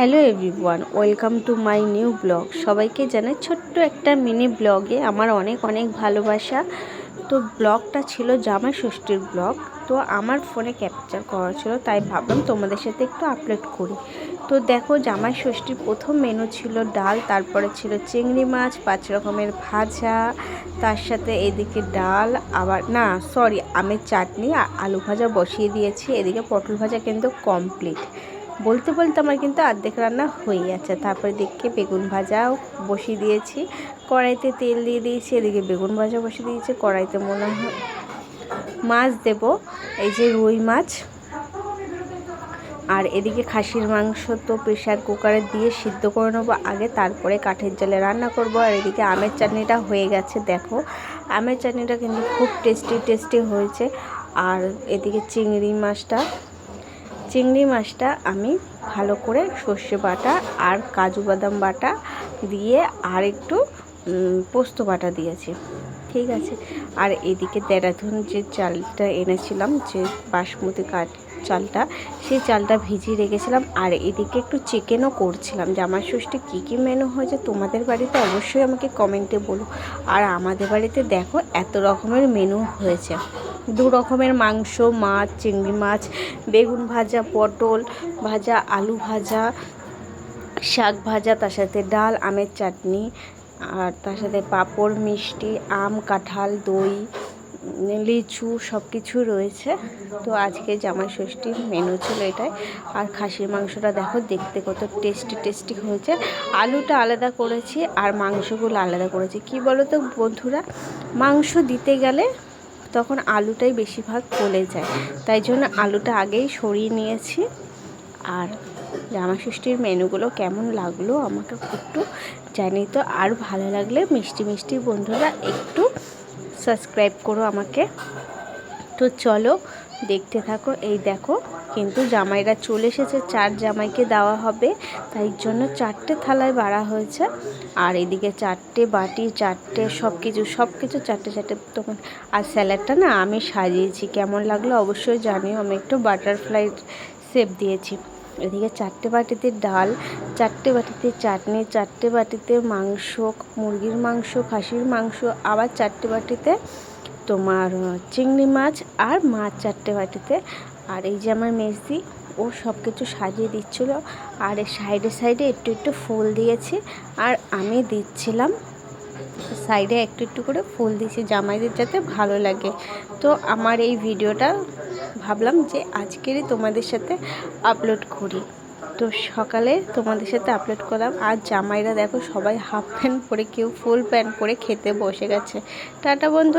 Hello everyone, welcome to my new blog. সবাইকে জানাই ছোট্ট একটা মিনি ব্লগে আমার অনেক অনেক ভালোবাসা। তো ব্লগটা ছিল জামাই ষষ্ঠীর ব্লগ। তো আমার ফোনে ক্যাপচার করা ছিল, তাই ভাবলাম তোমাদের সাথে একটু আপলোড করি। তো দেখো, জামাই ষষ্ঠীর প্রথম মেনু ছিল ডাল, তারপরে ছিল চিংড়ি মাছ, 5 রকমের ভাজা, তার সাথে এদিকে ডাল, আবার না সরি আমের চাটনি, আলু ভাজা বসিয়ে দিয়েছি। এদিকে পটল ভাজা কিন্তু কমপ্লিট। বলতে বলতে আমার কিন্তু অর্ধেক রান্না হয়ে যাচ্ছে। তারপরে দিকে বেগুন ভাজাও বসিয়ে দিয়েছি, কড়াইতে তেল দিয়ে দিয়েছি। এদিকে বেগুন ভাজা বসিয়ে দিয়েছি, কড়াইতে মনে হয় মাছ দেব, এই যে রুই মাছ। আর এদিকে খাসির মাংস তো প্রেশার কুকারে দিয়ে সিদ্ধ করে নেবো আগে, তারপরে কাঠের জালে রান্না করব। আর এদিকে আমের চাটনিটা হয়ে গেছে। দেখো, আমের চাটনিটা কিন্তু খুব টেস্টি হয়েছে। আর এদিকে চিংড়ি মাছটা আমি ভালো করে সর্ষে বাটা আর কাজু বাদাম বাটা দিয়ে আর একটু পোস্ত বাটা দিয়েছি, ঠিক আছে। আর এদিকে দেরাদুন যে চালটা এনেছিলাম, যে বাসমতি চালটা, সেই চালটা ভিজিয়ে রেখেছিলাম। আর এদিকে একটু চিকেনও করছিলাম। জামাই ষষ্ঠী কী কী মেনু হয়েছে তোমাদের বাড়িতে অবশ্যই আমাকে কমেন্টে বলো। আর আমাদের বাড়িতে দেখো এত রকমের মেনু হয়েছে। 2 রকমের মাংস, মাছ, চিংড়ি মাছ, বেগুন ভাজা, পটল ভাজা, আলু ভাজা, শাক ভাজা, তার সাথে ডাল, আমের চাটনি, আর তার সাথে পাঁপড়, মিষ্টি, আম, কাঁঠাল, দই, লিচু সব কিছু রয়েছে। তো আজকে জামাই ষষ্ঠীর মেনু ছিল এটাই। আর খাসির মাংসটা দেখো দেখতে কত টেস্টি হয়েছে। আলুটা আলাদা করেছি আর মাংসগুলো আলাদা করেছি। কি বলো তো বন্ধুরা, মাংস দিতে গেলে তখন আলুটাই বেশিরভাগ গলে যায়, তাই জন্য আলুটা আগেই সরিয়ে নিয়েছি। আর জামাই ষষ্ঠীর মেনুগুলো কেমন লাগলো আমাকে একটু জানি তো। আর ভালো লাগলে মিষ্টি বন্ধুরা একটু সাবস্ক্রাইব করো আমাকে। তো চলো দেখতে থাকো। এই দেখো, কিন্তু জামাইরা চলে এসেছে, 4 জামাইকে দেওয়া হবে, তাই জন্য 4টে থালায় বাড়া হয়েছে। আর এদিকে 4টে বাটি, 4টে সব কিছু 4টে তখন। আর স্যালাডটা না আমি সাজিয়েছি, কেমন লাগলো অবশ্যই জানিও। আমি একটু বাটারফ্লাই শেপ দিয়েছি। এদিকে 4টে বাটিতে ডাল, 4টে বাটিতে চাটনি, 4টে বাটিতে মাংস, মুরগির মাংস, খাসির মাংস, আবার 4টে বাটিতে তোমার চিংড়ি মাছ, আর মাছ 4টে বাটিতে। আর এই যে আমার মেজদি, ও সব কিছু সাজিয়ে দিচ্ছিলো। আর সাইডে একটু ফুল দিয়েছি। আর আমি দিচ্ছিলাম সাইডে একটু করে ফুল দিয়েছি, জামাইদের যাতে ভালো লাগে। তো আমার এই ভিডিওটা ভাবলাম যে আজকেরই তোমাদের সাথে আপলোড করি। তো সকালে তোমাদের সাথে আপলোড করলাম। আর জামাইরা দেখো সবাই হাফ প্যান্ট পরে, কেউ ফুল প্যান্ট পরে খেতে বসে গেছে। টাটা বন্ধু।